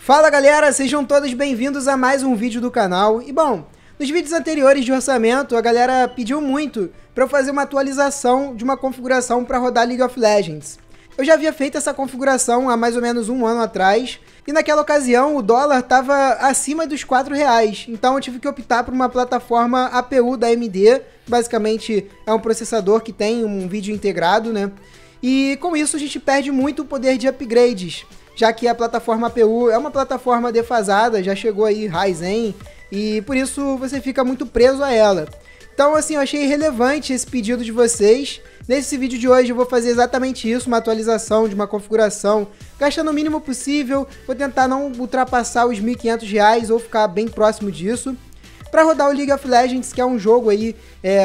Fala galera, sejam todos bem-vindos a mais um vídeo do canal. E bom, nos vídeos anteriores de orçamento, a galera pediu muito para eu fazer uma atualização de uma configuração para rodar League of Legends. Eu já havia feito essa configuração há mais ou menos um ano atrás, e naquela ocasião o dólar estava acima dos R$4, então eu tive que optar por uma plataforma APU da AMD, basicamente é um processador que tem um vídeo integrado, né? E com isso a gente perde muito o poder de upgrades, já que a plataforma APU é uma plataforma defasada, já chegou aí Ryzen, e por isso você fica muito preso a ela. Então assim, eu achei relevante esse pedido de vocês. Nesse vídeo de hoje eu vou fazer exatamente isso, uma atualização de uma configuração, gastando o mínimo possível, vou tentar não ultrapassar os R$1.500 ou ficar bem próximo disso, para rodar o League of Legends, que é um jogo aí,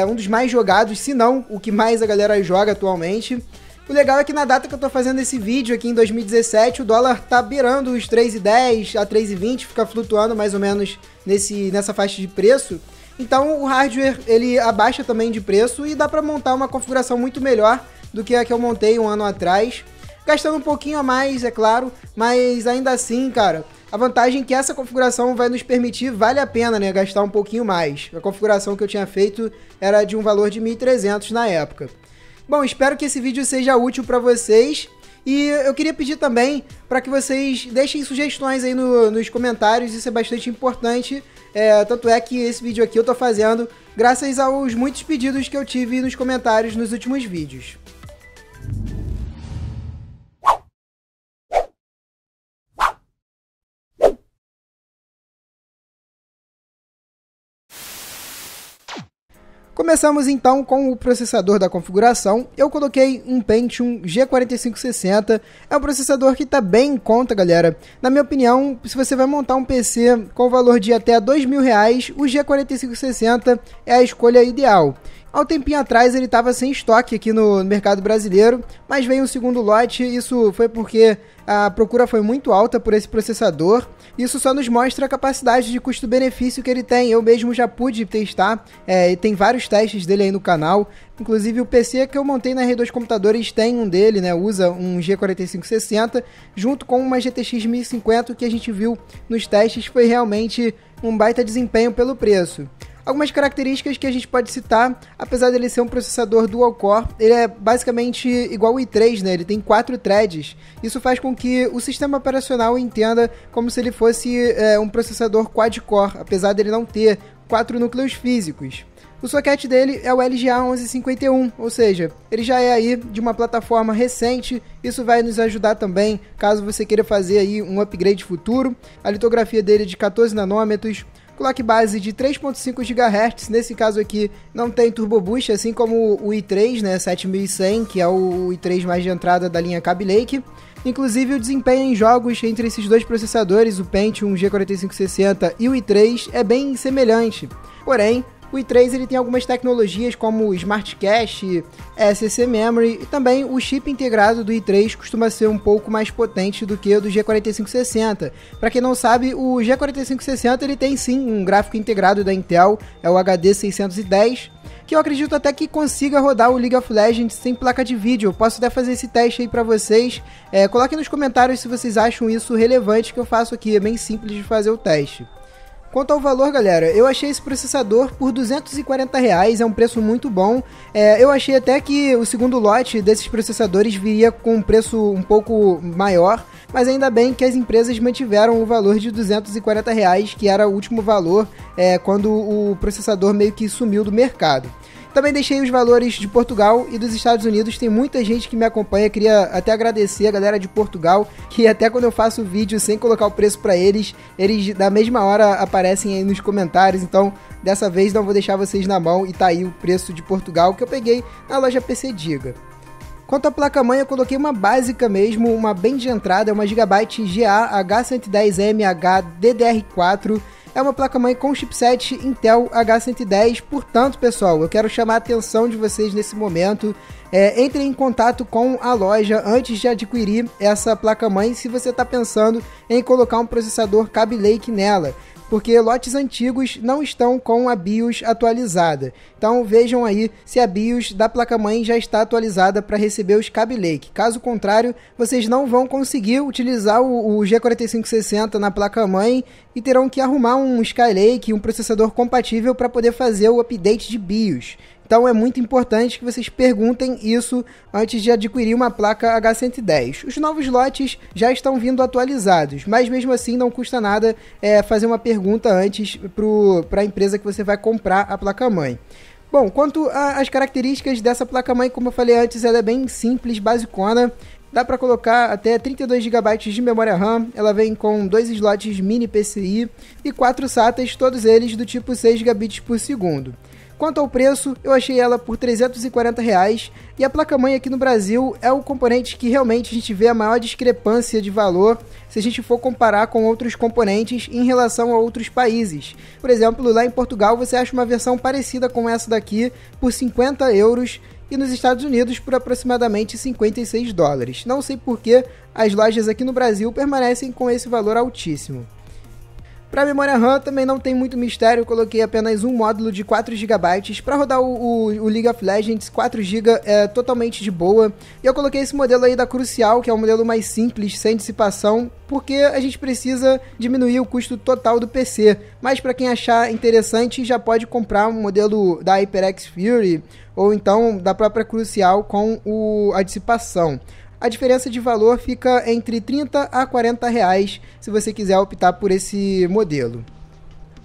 um dos mais jogados, se não o que mais a galera joga atualmente. O legal é que na data que eu tô fazendo esse vídeo aqui em 2017, o dólar tá beirando os 3,10 a 3,20, fica flutuando mais ou menos nessa faixa de preço. Então o hardware ele abaixa também de preço e dá para montar uma configuração muito melhor do que a que eu montei um ano atrás. Gastando um pouquinho a mais, é claro, mas ainda assim, cara, a vantagem é que essa configuração vai nos permitir, vale a pena, né, gastar um pouquinho mais. A configuração que eu tinha feito era de um valor de 1.300 na época. Bom, espero que esse vídeo seja útil para vocês. E eu queria pedir também para que vocês deixem sugestões aí nos comentários, isso é bastante importante. Tanto é que esse vídeo aqui eu tô fazendo graças aos muitos pedidos que eu tive nos comentários nos últimos vídeos. Começamos então com o processador da configuração. Eu coloquei um Pentium G4560, é um processador que está bem em conta, galera. Na minha opinião, se você vai montar um PC com o valor de até R$2.000, o G4560 é a escolha ideal. Há um tempinho atrás ele estava sem estoque aqui no mercado brasileiro, mas veio um segundo lote, isso foi porque a procura foi muito alta por esse processador. Isso só nos mostra a capacidade de custo-benefício que ele tem, eu mesmo já pude testar, tem vários testes dele aí no canal, inclusive o PC que eu montei na R2 Computadores tem um dele, né, usa um G4560, junto com uma GTX 1050 que a gente viu nos testes, foi realmente um baita desempenho pelo preço. Algumas características que a gente pode citar, apesar dele ser um processador dual-core, ele é basicamente igual ao i3, né? Ele tem 4 threads. Isso faz com que o sistema operacional entenda como se ele fosse um processador quad-core, apesar dele não ter 4 núcleos físicos. O socket dele é o LGA 1151, ou seja, ele já é aí de uma plataforma recente, isso vai nos ajudar também caso você queira fazer aí um upgrade futuro. A litografia dele é de 14 nanômetros, clock base de 3.5 GHz, nesse caso aqui não tem turbo boost, assim como o i3, né, 7100, que é o i3 mais de entrada da linha Kaby Lake. Inclusive o desempenho em jogos entre esses dois processadores, o Pentium G4560 e o i3, é bem semelhante. Porém, o i3 ele tem algumas tecnologias como o Smart Cache, SSD Memory e também o chip integrado do i3 costuma ser um pouco mais potente do que o do G4560. Para quem não sabe, o G4560 ele tem sim um gráfico integrado da Intel, é o HD 610, que eu acredito até que consiga rodar o League of Legends sem placa de vídeo. Eu posso até fazer esse teste aí para vocês. Coloquem nos comentários se vocês acham isso relevante, que eu faço aqui, é bem simples de fazer o teste. Quanto ao valor, galera, eu achei esse processador por R$240, é um preço muito bom. Eu achei até que o segundo lote desses processadores viria com um preço um pouco maior, mas ainda bem que as empresas mantiveram o valor de R$240, que era o último valor quando o processador meio que sumiu do mercado. Também deixei os valores de Portugal e dos Estados Unidos, tem muita gente que me acompanha, queria até agradecer a galera de Portugal, que até quando eu faço o vídeo sem colocar o preço para eles da mesma hora aparecem aí nos comentários, então dessa vez não vou deixar vocês na mão e tá aí o preço de Portugal que eu peguei na loja PC Diga. Quanto à placa-mãe, eu coloquei uma básica mesmo, uma bem de entrada, uma Gigabyte GA H110MH DDR4, é uma placa-mãe com chipset Intel H110, portanto, pessoal, eu quero chamar a atenção de vocês nesse momento. Entrem em contato com a loja antes de adquirir essa placa-mãe se você está pensando em colocar um processador Kaby Lake nela. porque lotes antigos não estão com a BIOS atualizada. Então vejam aí se a BIOS da placa-mãe já está atualizada para receber os Kaby Lake. Caso contrário, vocês não vão conseguir utilizar o G4560 na placa-mãe e terão que arrumar um Skylake, um processador compatível para poder fazer o update de BIOS. Então é muito importante que vocês perguntem isso antes de adquirir uma placa H110. Os novos lotes já estão vindo atualizados, mas mesmo assim não custa nada fazer uma pergunta antes para a empresa que você vai comprar a placa-mãe. Bom, quanto às características dessa placa-mãe, como eu falei antes, ela é bem simples, basicona. Dá para colocar até 32 GB de memória RAM, ela vem com 2 slots mini PCI e 4 SATAs, todos eles do tipo 6 gigabits por segundo. Quanto ao preço, eu achei ela por R$340 e a placa-mãe aqui no Brasil é o componente que realmente a gente vê a maior discrepância de valor se a gente for comparar com outros componentes em relação a outros países. Por exemplo, lá em Portugal você acha uma versão parecida com essa daqui por €50 e nos Estados Unidos por aproximadamente $56. Não sei por que as lojas aqui no Brasil permanecem com esse valor altíssimo. Para a memória RAM também não tem muito mistério, eu coloquei apenas um módulo de 4 GB. Para rodar o League of Legends, 4 GB é totalmente de boa. E eu coloquei esse modelo aí da Crucial, que é um modelo mais simples, sem dissipação, porque a gente precisa diminuir o custo total do PC. Mas para quem achar interessante, já pode comprar um modelo da HyperX Fury, ou então da própria Crucial com a dissipação. A diferença de valor fica entre R$30 a R$40 se você quiser optar por esse modelo.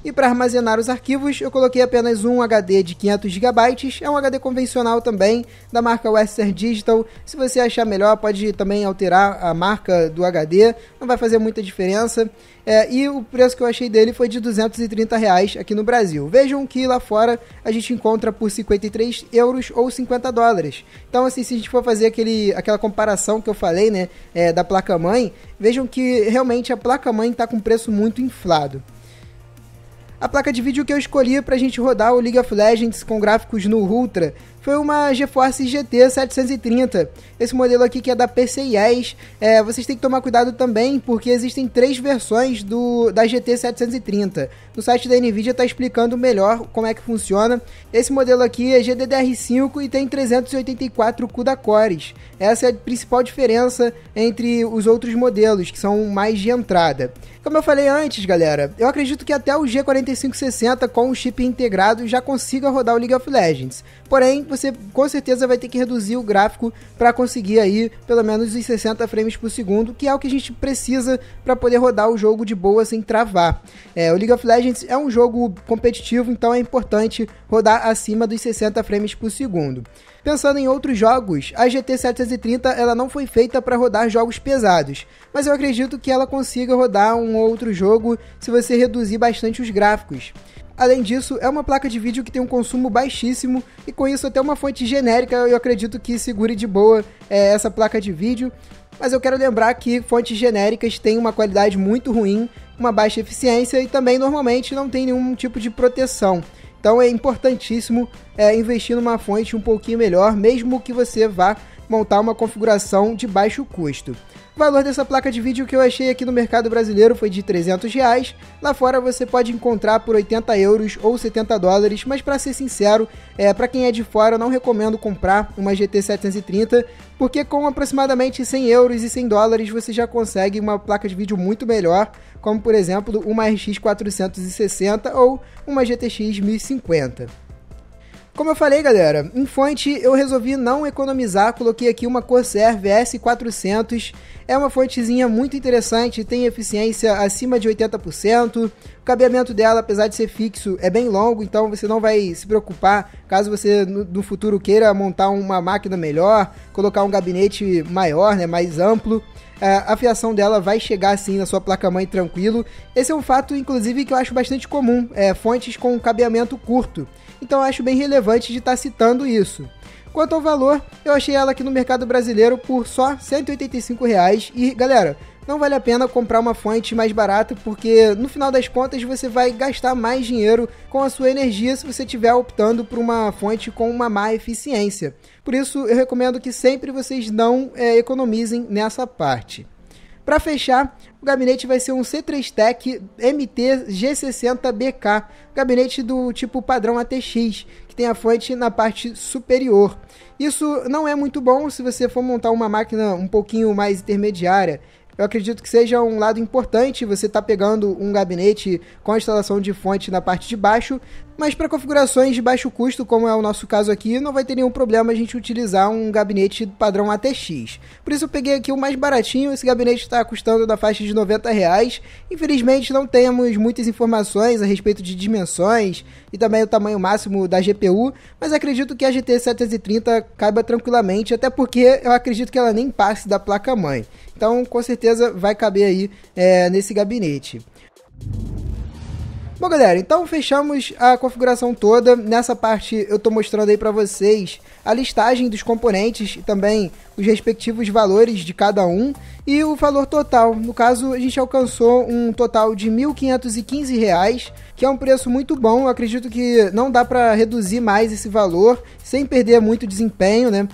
E para armazenar os arquivos, eu coloquei apenas um HD de 500 GB, é um HD convencional também, da marca Western Digital. Se você achar melhor, pode também alterar a marca do HD, não vai fazer muita diferença. E o preço que eu achei dele foi de R$230 aqui no Brasil. Vejam que lá fora a gente encontra por €53 ou $50. Então, assim, se a gente for fazer aquela comparação que eu falei, né, da placa-mãe, vejam que realmente a placa-mãe está com preço muito inflado. A placa de vídeo que eu escolhi para a gente rodar o League of Legends com gráficos no Ultra foi uma GeForce GT 730. Esse modelo aqui que é da PCIe. Vocês têm que tomar cuidado também, porque existem 3 versões da GT 730. No site da NVIDIA está explicando melhor como é que funciona. Esse modelo aqui é GDDR5 e tem 384 CUDA cores. Essa é a principal diferença entre os outros modelos, que são mais de entrada. Como eu falei antes, galera, eu acredito que até o G4560 com o chip integrado já consiga rodar o League of Legends. Porém, você com certeza vai ter que reduzir o gráfico para conseguir aí pelo menos os 60 frames por segundo, que é o que a gente precisa para poder rodar o jogo de boa sem travar. O League of Legends é um jogo competitivo, então é importante rodar acima dos 60 frames por segundo. Pensando em outros jogos, a GT 730 ela não foi feita para rodar jogos pesados, mas eu acredito que ela consiga rodar um outro jogo se você reduzir bastante os gráficos. Além disso, é uma placa de vídeo que tem um consumo baixíssimo e com isso até uma fonte genérica eu acredito que segure de boa essa placa de vídeo, mas eu quero lembrar que fontes genéricas têm uma qualidade muito ruim, uma baixa eficiência e também normalmente não tem nenhum tipo de proteção. Então é importantíssimo investir numa fonte um pouquinho melhor, mesmo que você vá montar uma configuração de baixo custo. O valor dessa placa de vídeo que eu achei aqui no mercado brasileiro foi de R$300. Lá fora você pode encontrar por €80 ou $70, mas para ser sincero, para quem é de fora eu não recomendo comprar uma GT 730, porque com aproximadamente €100 e $100 você já consegue uma placa de vídeo muito melhor, como por exemplo uma RX 460 ou uma GTX 1050. Como eu falei, galera, em fonte eu resolvi não economizar, coloquei aqui uma Corsair VS400, é uma fontezinha muito interessante, tem eficiência acima de 80%, o cabeamento dela, apesar de ser fixo, é bem longo, então você não vai se preocupar caso você no futuro queira montar uma máquina melhor, colocar um gabinete maior, né, mais amplo. A fiação dela vai chegar assim na sua placa-mãe tranquilo. Esse é um fato, inclusive, que eu acho bastante comum, fontes com cabeamento curto. Então eu acho bem relevante de estar citando isso. Quanto ao valor, eu achei ela aqui no mercado brasileiro por só R$185. E, galera, não vale a pena comprar uma fonte mais barata, porque no final das contas você vai gastar mais dinheiro com a sua energia se você estiver optando por uma fonte com uma má eficiência. Por isso eu recomendo que sempre vocês não economizem nessa parte. Para fechar, o gabinete vai ser um C3 Tech MT G60BK, gabinete do tipo padrão ATX, que tem a fonte na parte superior. Isso não é muito bom se você for montar uma máquina um pouquinho mais intermediária. Eu acredito que seja um lado importante você estar pegando um gabinete com a instalação de fonte na parte de baixo, mas para configurações de baixo custo, como é o nosso caso aqui, não vai ter nenhum problema a gente utilizar um gabinete padrão ATX. Por isso eu peguei aqui o mais baratinho, esse gabinete está custando na faixa de R$90. Infelizmente não temos muitas informações a respeito de dimensões e também o tamanho máximo da GPU, mas acredito que a GT 730 caiba tranquilamente, até porque eu acredito que ela nem passe da placa-mãe. Então, com certeza, vai caber aí nesse gabinete. Bom, galera, então fechamos a configuração toda. Nessa parte eu estou mostrando aí para vocês a listagem dos componentes e também os respectivos valores de cada um e o valor total. No caso, a gente alcançou um total de R$ 1.515, que é um preço muito bom. Eu acredito que não dá para reduzir mais esse valor sem perder muito desempenho, né?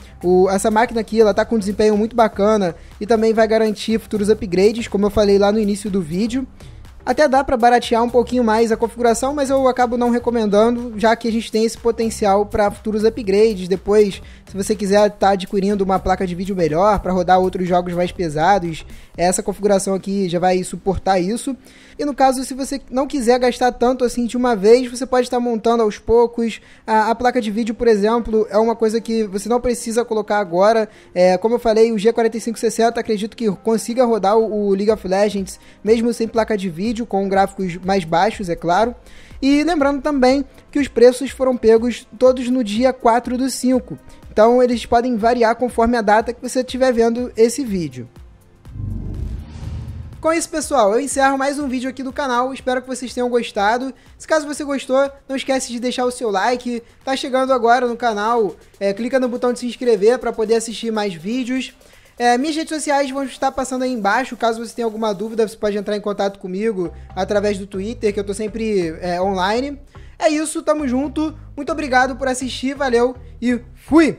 Essa máquina aqui, ela tá com um desempenho muito bacana e também vai garantir futuros upgrades, como eu falei lá no início do vídeo. Até dá para baratear um pouquinho mais a configuração, mas eu acabo não recomendando, já que a gente tem esse potencial para futuros upgrades. Depois, se você quiser estar adquirindo uma placa de vídeo melhor para rodar outros jogos mais pesados, essa configuração aqui já vai suportar isso. E no caso, se você não quiser gastar tanto assim de uma vez, você pode estar montando aos poucos. A placa de vídeo, por exemplo, é uma coisa que você não precisa colocar agora. Como eu falei, o G4560 acredito que consiga rodar o League of Legends, mesmo sem placa de vídeo, com gráficos mais baixos, é claro. E lembrando também que os preços foram pegos todos no dia 4/5. Então eles podem variar conforme a data que você estiver vendo esse vídeo. Com isso, pessoal, eu encerro mais um vídeo aqui do canal. Espero que vocês tenham gostado. Se caso você gostou, não esquece de deixar o seu like. Tá chegando agora no canal, clica no botão de se inscrever para poder assistir mais vídeos. Minhas redes sociais vão estar passando aí embaixo. Caso você tenha alguma dúvida, você pode entrar em contato comigo através do Twitter, que eu tô sempre online. É isso, tamo junto. Muito obrigado por assistir, valeu e fui!